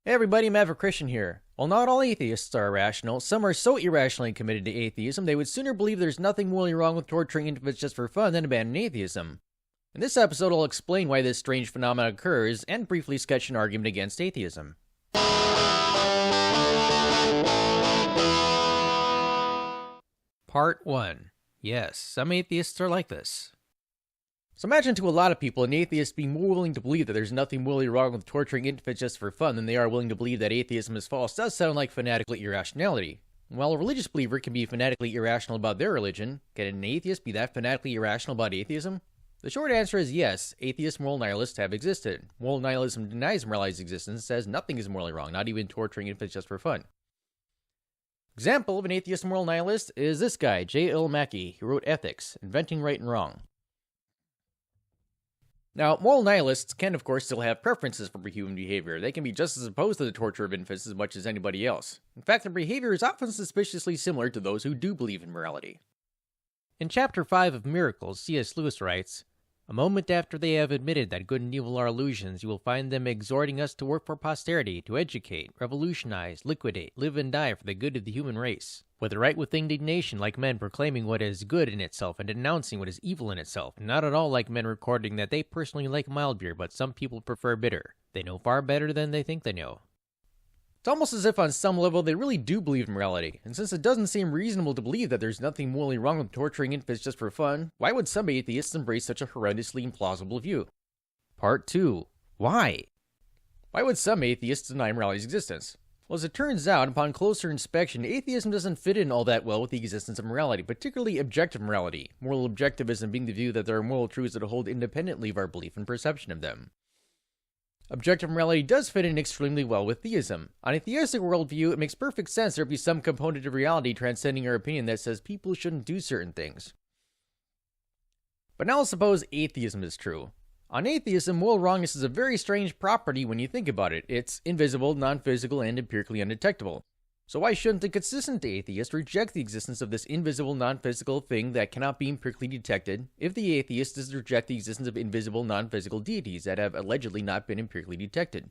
Hey everybody, Maverick Christian here. While not all atheists are irrational, some are so irrationally committed to atheism they would sooner believe there's nothing morally wrong with torturing infants just for fun than abandon atheism. In this episode, I'll explain why this strange phenomenon occurs and briefly sketch an argument against atheism. Part 1. Yes, some atheists are like this. So imagine to a lot of people, an atheist being more willing to believe that there's nothing morally wrong with torturing infants just for fun than they are willing to believe that atheism is false does sound like fanatical irrationality. While a religious believer can be fanatically irrational about their religion, can an atheist be that fanatically irrational about atheism? The short answer is yes, atheist moral nihilists have existed. Moral nihilism denies morality's existence and says nothing is morally wrong, not even torturing infants just for fun. Example of an atheist moral nihilist is this guy, J. L. Mackie, who wrote Ethics, Inventing Right and Wrong. Now, moral nihilists can, of course, still have preferences for human behavior. They can be just as opposed to the torture of infants as much as anybody else. In fact, their behavior is often suspiciously similar to those who do believe in morality. In Chapter 5 of Miracles, C.S. Lewis writes, "A moment after they have admitted that good and evil are illusions, you will find them exhorting us to work for posterity, to educate, revolutionize, liquidate, live and die for the good of the human race. Whether right with indignation, like men proclaiming what is good in itself and denouncing what is evil in itself, not at all like men recording that they personally like mild beer, but some people prefer bitter. They know far better than they think they know." It's almost as if on some level they really do believe in morality, and since it doesn't seem reasonable to believe that there's nothing morally wrong with torturing infants just for fun, why would some atheists embrace such a horrendously implausible view? Part 2. Why? Why would some atheists deny morality's existence? Well, as it turns out, upon closer inspection, atheism doesn't fit in all that well with the existence of morality, particularly objective morality, moral objectivism being the view that there are moral truths that hold independently of our belief and perception of them. Objective morality does fit in extremely well with theism. On a theistic worldview, it makes perfect sense there be some component of reality transcending our opinion that says people shouldn't do certain things. But now let's suppose atheism is true. On atheism, moral wrongness is a very strange property when you think about it. It's invisible, non-physical, and empirically undetectable. So why shouldn't a consistent atheist reject the existence of this invisible, non-physical thing that cannot be empirically detected, if the atheist does reject the existence of invisible, non-physical deities that have allegedly not been empirically detected?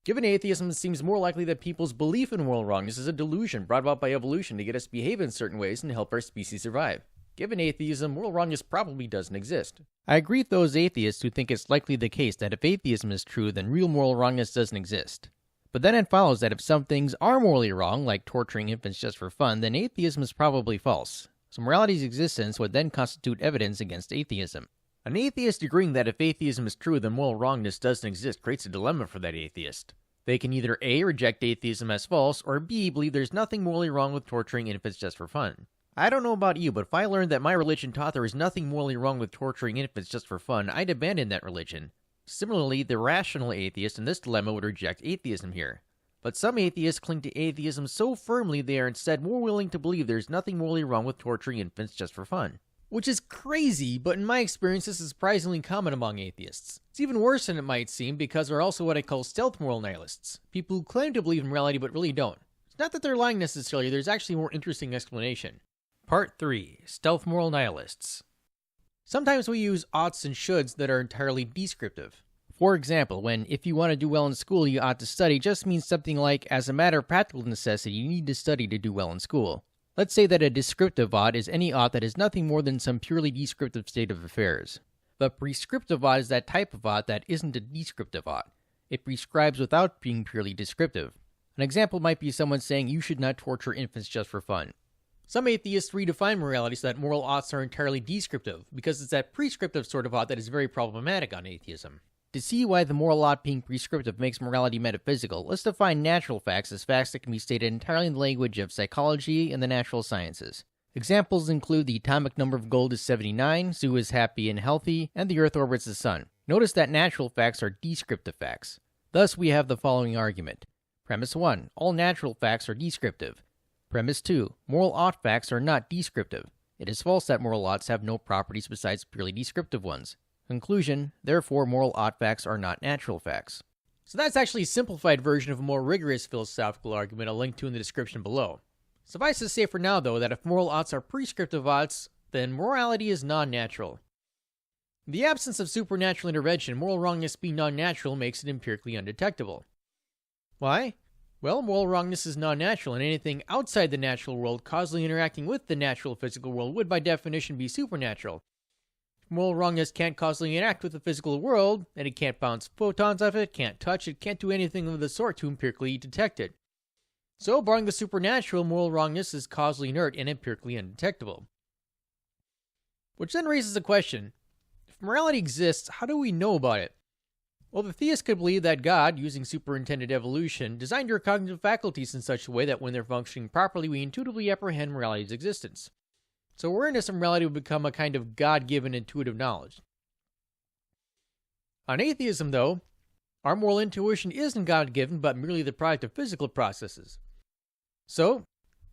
Given atheism, it seems more likely that people's belief in moral wrongness is a delusion brought about by evolution to get us to behave in certain ways and help our species survive. Given atheism, moral wrongness probably doesn't exist. I agree with those atheists who think it's likely the case that if atheism is true, then real moral wrongness doesn't exist. But then it follows that if some things are morally wrong, like torturing infants just for fun, then atheism is probably false. So morality's existence would then constitute evidence against atheism. An atheist agreeing that if atheism is true, then moral wrongness doesn't exist creates a dilemma for that atheist. They can either A, reject atheism as false, or B, believe there's nothing morally wrong with torturing infants just for fun. I don't know about you, but if I learned that my religion taught there is nothing morally wrong with torturing infants just for fun, I'd abandon that religion. Similarly, the rational atheist in this dilemma would reject atheism here. But some atheists cling to atheism so firmly they are instead more willing to believe there's nothing morally wrong with torturing infants just for fun. Which is crazy, but in my experience this is surprisingly common among atheists. It's even worse than it might seem because there are also what I call stealth moral nihilists. People who claim to believe in morality but really don't. It's not that they're lying necessarily, there's actually a more interesting explanation. Part 3. Stealth moral nihilists. Sometimes we use oughts and shoulds that are entirely descriptive. For example, when "if you want to do well in school, you ought to study" just means something like, as a matter of practical necessity, you need to study to do well in school. Let's say that a descriptive ought is any ought that is nothing more than some purely descriptive state of affairs. The prescriptive ought is that type of ought that isn't a descriptive ought. It prescribes without being purely descriptive. An example might be someone saying you should not torture infants just for fun. Some atheists redefine morality so that moral oughts are entirely descriptive, because it's that prescriptive sort of ought that is very problematic on atheism. To see why the moral ought being prescriptive makes morality metaphysical, let's define natural facts as facts that can be stated entirely in the language of psychology and the natural sciences. Examples include the atomic number of gold is 79, Sue is happy and healthy, and the Earth orbits the Sun. Notice that natural facts are descriptive facts. Thus, we have the following argument. Premise 1. All natural facts are descriptive. Premise 2. Moral ought facts are not descriptive. It is false that moral oughts have no properties besides purely descriptive ones. Conclusion, therefore moral ought facts are not natural facts. So that's actually a simplified version of a more rigorous philosophical argument I'll link to in the description below. Suffice to say for now though that if moral oughts are prescriptive oughts, then morality is non-natural. In the absence of supernatural intervention, moral wrongness being non-natural makes it empirically undetectable. Why? Well, moral wrongness is non-natural, and anything outside the natural world causally interacting with the natural physical world would by definition be supernatural. If moral wrongness can't causally interact with the physical world, and it can't bounce photons off it, can't touch it, can't do anything of the sort to empirically detect it. So, barring the supernatural, moral wrongness is causally inert and empirically undetectable. Which then raises the question, if morality exists, how do we know about it? Well, the theist could believe that God, using superintended evolution, designed your cognitive faculties in such a way that when they're functioning properly, we intuitively apprehend morality's existence. So awareness of morality would become a kind of God-given intuitive knowledge. On atheism, though, our moral intuition isn't God-given, but merely the product of physical processes. So,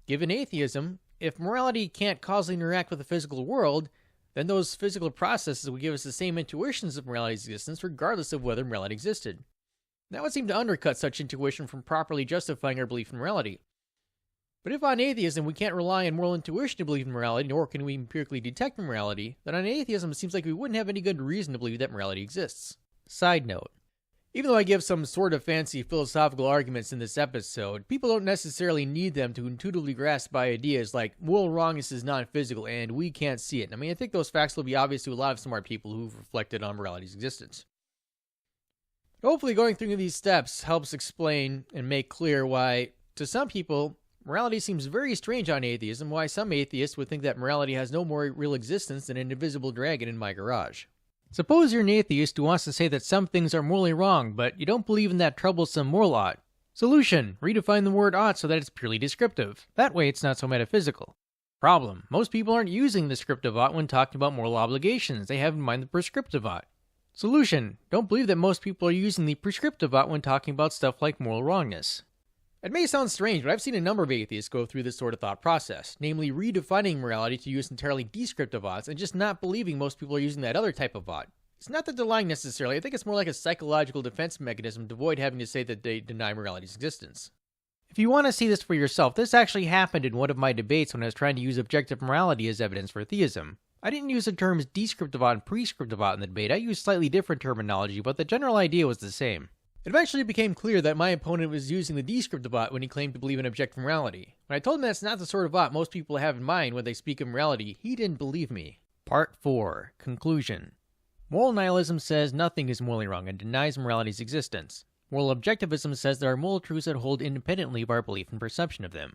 given atheism, if morality can't causally interact with the physical world, then those physical processes would give us the same intuitions of morality's existence regardless of whether morality existed. That would seem to undercut such intuition from properly justifying our belief in morality. But if on atheism we can't rely on moral intuition to believe in morality, nor can we empirically detect morality, then on atheism it seems like we wouldn't have any good reason to believe that morality exists. Side note. Even though I give some sort of fancy philosophical arguments in this episode, people don't necessarily need them to intuitively grasp ideas like moral wrongness is non-physical and we can't see it. I mean, I think those facts will be obvious to a lot of smart people who've reflected on morality's existence. Hopefully going through these steps helps explain and make clear why, to some people, morality seems very strange on atheism, why some atheists would think that morality has no more real existence than an invisible dragon in my garage. Suppose you're an atheist who wants to say that some things are morally wrong, but you don't believe in that troublesome moral ought. Solution: redefine the word ought so that it's purely descriptive. That way it's not so metaphysical. Problem: most people aren't using the descriptive ought when talking about moral obligations. They have in mind the prescriptive ought. Solution: don't believe that most people are using the prescriptive ought when talking about stuff like moral wrongness. It may sound strange, but I've seen a number of atheists go through this sort of thought process, namely redefining morality to use entirely descriptive oughts and just not believing most people are using that other type of ought. It's not that they're lying necessarily, I think it's more like a psychological defense mechanism to avoid having to say that they deny morality's existence. If you want to see this for yourself, this actually happened in one of my debates when I was trying to use objective morality as evidence for theism. I didn't use the terms descriptive ought and prescriptive ought in the debate, I used slightly different terminology, but the general idea was the same. It eventually became clear that my opponent was using the descriptive ought when he claimed to believe in objective morality. When I told him that's not the sort of ought most people have in mind when they speak of morality, he didn't believe me. Part 4. Conclusion. Moral nihilism says nothing is morally wrong and denies morality's existence. Moral objectivism says there are moral truths that hold independently of our belief and perception of them.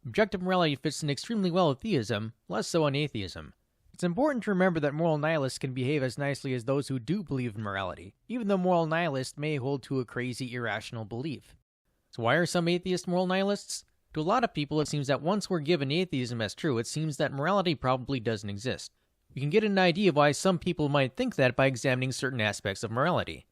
Objective morality fits in extremely well with theism, less so on atheism. It's important to remember that moral nihilists can behave as nicely as those who do believe in morality, even though moral nihilists may hold to a crazy, irrational belief. So why are some atheists moral nihilists? To a lot of people, it seems that once we're given atheism as true, it seems that morality probably doesn't exist. We can get an idea of why some people might think that by examining certain aspects of morality.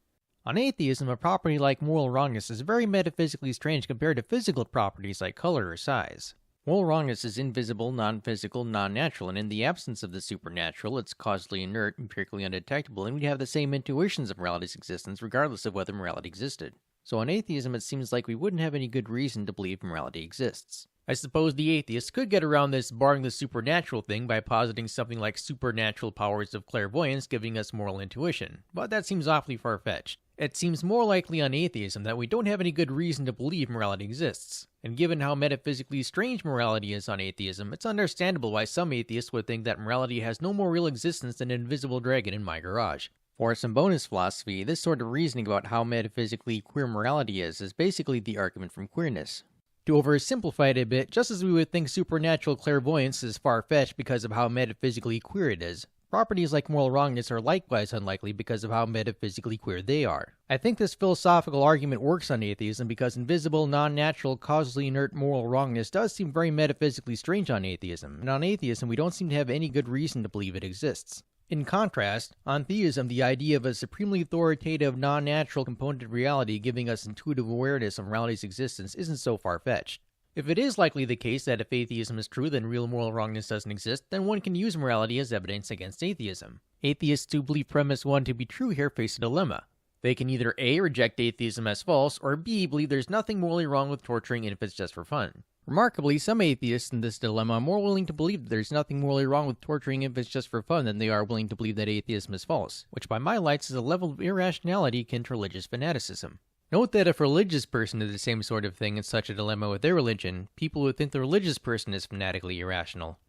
On atheism, a property like moral wrongness is very metaphysically strange compared to physical properties like color or size. Moral wrongness is invisible, non-physical, non-natural, and in the absence of the supernatural, it's causally inert, empirically undetectable, and we'd have the same intuitions of morality's existence regardless of whether morality existed. So on atheism, it seems like we wouldn't have any good reason to believe morality exists. I suppose the atheists could get around this barring the supernatural thing by positing something like supernatural powers of clairvoyance giving us moral intuition, but that seems awfully far-fetched. It seems more likely on atheism that we don't have any good reason to believe morality exists. And given how metaphysically strange morality is on atheism, it's understandable why some atheists would think that morality has no more real existence than an invisible dragon in my garage. For some bonus philosophy, this sort of reasoning about how metaphysically queer morality is basically the argument from queerness. To oversimplify it a bit, just as we would think supernatural clairvoyance is far-fetched because of how metaphysically queer it is, properties like moral wrongness are likewise unlikely because of how metaphysically queer they are. I think this philosophical argument works on atheism because invisible, non-natural, causally inert moral wrongness does seem very metaphysically strange on atheism, and on atheism we don't seem to have any good reason to believe it exists. In contrast, on theism, the idea of a supremely authoritative, non-natural component of reality giving us intuitive awareness of morality's existence isn't so far-fetched. If it is likely the case that if atheism is true then real moral wrongness doesn't exist, then one can use morality as evidence against atheism. Atheists who believe premise 1 to be true here face a dilemma. They can either A. reject atheism as false, or B. believe there's nothing morally wrong with torturing infants just for fun. Remarkably, some atheists in this dilemma are more willing to believe that there's nothing morally wrong with torturing infants just for fun than they are willing to believe that atheism is false, which by my lights is a level of irrationality akin to religious fanaticism. Note that if a religious person did the same sort of thing in such a dilemma with their religion, people would think the religious person is fanatically irrational.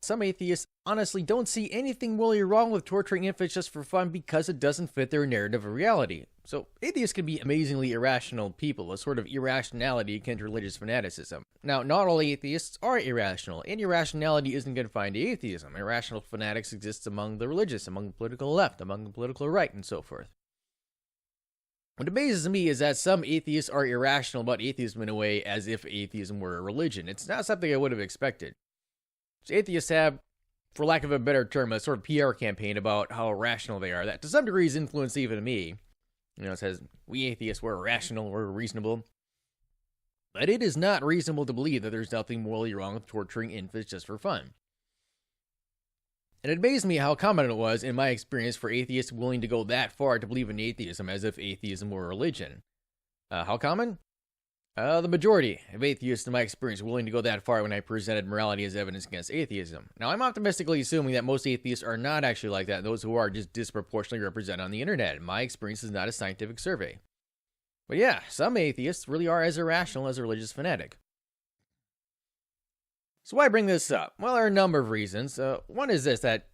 Some atheists honestly don't see anything morally wrong with torturing infants just for fun because it doesn't fit their narrative of reality. So atheists can be amazingly irrational people, a sort of irrationality akin to religious fanaticism. Now, not all atheists are irrational, and irrationality isn't confined to atheism. Irrational fanatics exist among the religious, among the political left, among the political right, and so forth. What amazes me is that some atheists are irrational about atheism in a way as if atheism were a religion. It's not something I would have expected. So atheists have, for lack of a better term, a sort of PR campaign about how irrational they are that to some degree has influenced even me. It says, we atheists, we're irrational, we're reasonable. But it is not reasonable to believe that there's nothing morally wrong with torturing infants just for fun. And it amazed me how common it was in my experience for atheists willing to go that far to believe in atheism as if atheism were a religion. How common? The majority of atheists in my experience were willing to go that far when I presented morality as evidence against atheism. Now, I'm optimistically assuming that most atheists are not actually like that. Those who are just disproportionately represented on the internet. My experience is not a scientific survey. But yeah, some atheists really are as irrational as a religious fanatic. So why bring this up? Well, there are a number of reasons. One is this, that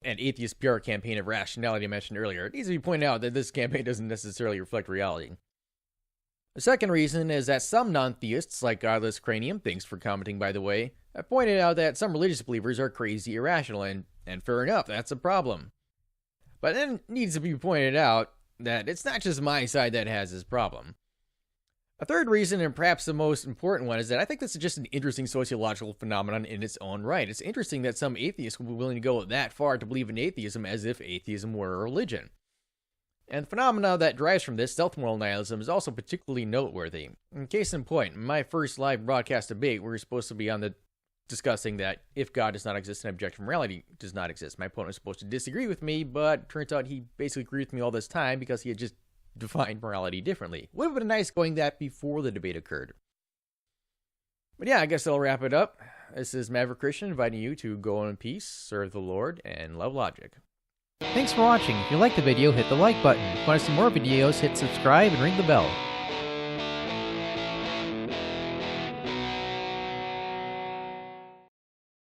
an atheist PR campaign of rationality I mentioned earlier. It needs to be pointed out that this campaign doesn't necessarily reflect reality. The second reason is that some non-theists, like Godless Cranium, thanks for commenting by the way, have pointed out that some religious believers are crazy irrational, and fair enough, that's a problem. But then it needs to be pointed out that it's not just my side that has this problem. A third reason, and perhaps the most important one, is that I think this is just an interesting sociological phenomenon in its own right. It's interesting that some atheists will be willing to go that far to believe in atheism as if atheism were a religion. And the phenomena that derives from this, self-moral nihilism, is also particularly noteworthy. Case in point, in my first live broadcast debate, we were supposed to be on the discussing that if God does not exist, then objective morality does not exist. My opponent was supposed to disagree with me, but turns out he basically agreed with me all this time because he had just defined morality differently. Would have been nice going that before the debate occurred. But yeah, I guess I'll wrap it up. This is Maverick Christian inviting you to go in peace, serve the Lord, and love logic. Thanks for watching. If you liked the video, hit the like button. If you want to see more videos, hit subscribe and ring the bell.